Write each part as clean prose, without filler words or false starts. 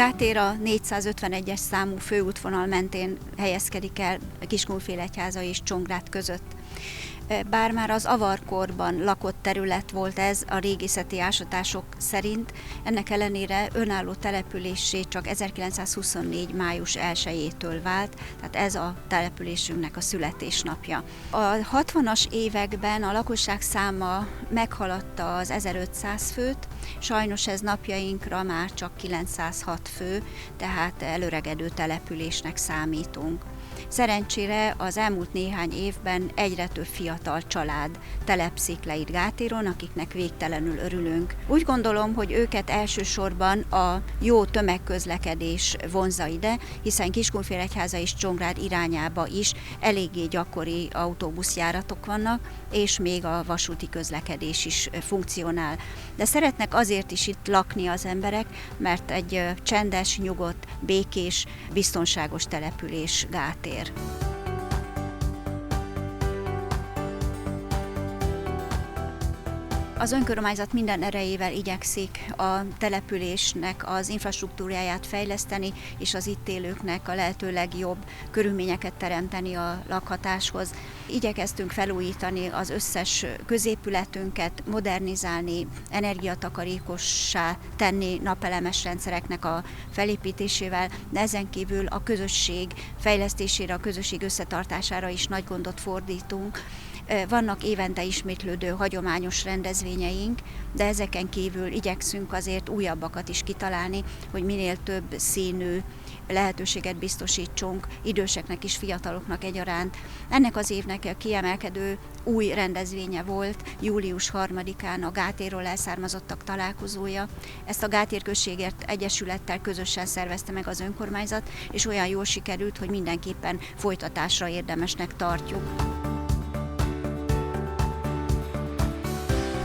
Gátér a 451-es számú főútvonal mentén helyezkedik el Kiskunfélegyháza és Csongrád között. Bár már az avarkorban lakott terület volt ez a régészeti ásatások szerint, ennek ellenére önálló településsé csak 1924. május 1-től vált, tehát ez a településünknek a születésnapja. A 60-as években a lakosság száma meghaladta az 1500 főt, sajnos ez napjainkra már csak 906 fő, tehát előregedő településnek számítunk. Szerencsére az elmúlt néhány évben egyre több fiatal család telepszik le itt Gátéron, akiknek végtelenül örülünk. Úgy gondolom, hogy őket elsősorban a jó tömegközlekedés vonzza ide, hiszen Kiskunfélegyháza és Csongrád irányába is eléggé gyakori autóbuszjáratok vannak, és még a vasúti közlekedés is funkcionál. De szeretnek azért is itt lakni az emberek, mert egy csendes, nyugodt, békés, biztonságos település Gátér. Az önkormányzat minden erejével igyekszik a településnek az infrastruktúráját fejleszteni, és az itt élőknek a lehető legjobb körülményeket teremteni a lakhatáshoz. Igyekeztünk felújítani az összes középületünket, modernizálni, energiatakarékossá tenni napelemes rendszereknek a felépítésével, de ezen kívül a közösség fejlesztésére, a közösség összetartására is nagy gondot fordítunk. Vannak évente ismétlődő hagyományos rendezvényeink, de ezeken kívül igyekszünk azért újabbakat is kitalálni, hogy minél több színű lehetőséget biztosítsunk időseknek és fiataloknak egyaránt. Ennek az évnek a kiemelkedő új rendezvénye volt július 3-án a Gátérról elszármazottak találkozója. Ezt a Gátér Községért Egyesülettel közösen szervezte meg az önkormányzat, és olyan jól sikerült, hogy mindenképpen folytatásra érdemesnek tartjuk.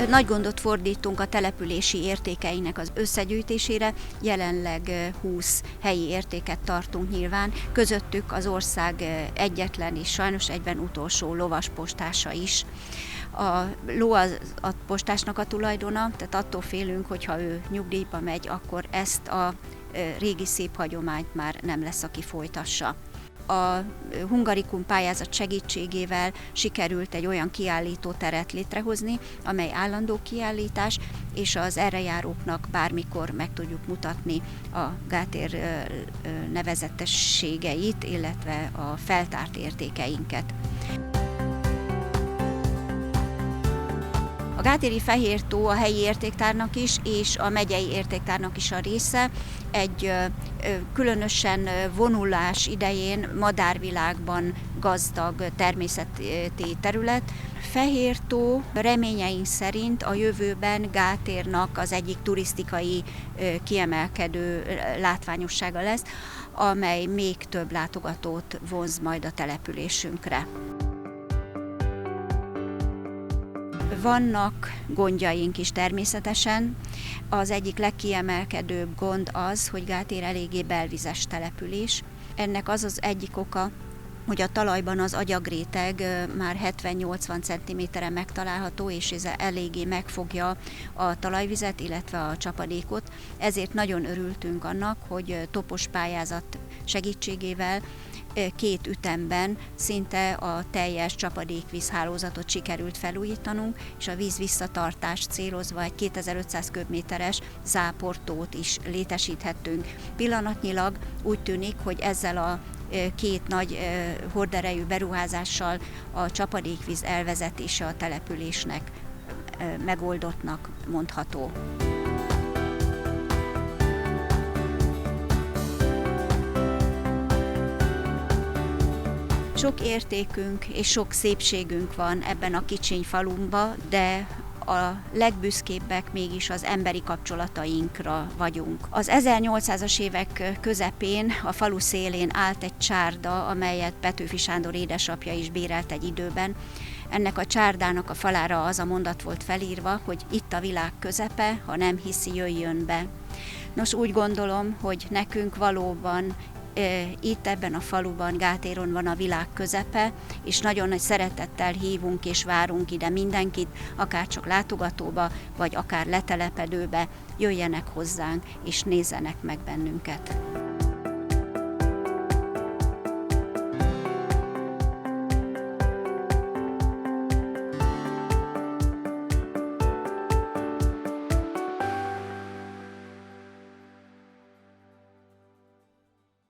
Nagy gondot fordítunk a települési értékeinek az összegyűjtésére, jelenleg 20 helyi értéket tartunk nyilván, közöttük az ország egyetlen és sajnos egyben utolsó lovaspostása is. A ló a postásnak a tulajdona, tehát attól félünk, hogyha ő nyugdíjba megy, akkor ezt a régi szép hagyományt már nem lesz, aki folytassa. A Hungarikum pályázat segítségével sikerült egy olyan kiállítóteret létrehozni, amely állandó kiállítás, és az erre járóknak bármikor meg tudjuk mutatni a Gátér nevezetességeit, illetve a feltárt értékeinket. A gátéri Fehértó a helyi értéktárnak is, és a megyei értéktárnak is a része. Egy különösen vonulás idején madárvilágban gazdag természeti terület. Fehértó reményeink szerint a jövőben Gátérnak az egyik turisztikai kiemelkedő látványossága lesz, amely még több látogatót vonz majd a településünkre. Vannak gondjaink is természetesen. Az egyik legkiemelkedőbb gond az, hogy Gátér eléggé belvizes település. Ennek az az egyik oka, hogy a talajban az agyagréteg már 70-80 cm-en megtalálható, és ez eléggé megfogja a talajvizet, illetve a csapadékot. Ezért nagyon örültünk annak, hogy topos pályázat segítségével 2 ütemben szinte a teljes csapadékvízhálózatot sikerült felújítanunk, és a víz visszatartást célozva egy 2500 köbméteres záportót is létesíthettünk. Pillanatnyilag úgy tűnik, hogy ezzel a 2 nagy horderejű beruházással a csapadékvíz elvezetése a településnek megoldottnak mondható. Sok értékünk és sok szépségünk van ebben a kicsiny falunkban, de a legbüszkébbek mégis az emberi kapcsolatainkra vagyunk. Az 1800-as évek közepén a falu szélén állt egy csárda, amelyet Petőfi Sándor édesapja is bérelt egy időben. Ennek a csárdának a falára az a mondat volt felírva, hogy itt a világ közepe, ha nem hiszi, jöjjön be. Nos, úgy gondolom, hogy nekünk valóban itt ebben a faluban, Gátéron van a világ közepe, és nagyon nagy szeretettel hívunk és várunk ide mindenkit, akár csak látogatóba, vagy akár letelepedőbe, jöjjenek hozzánk és nézzenek meg bennünket.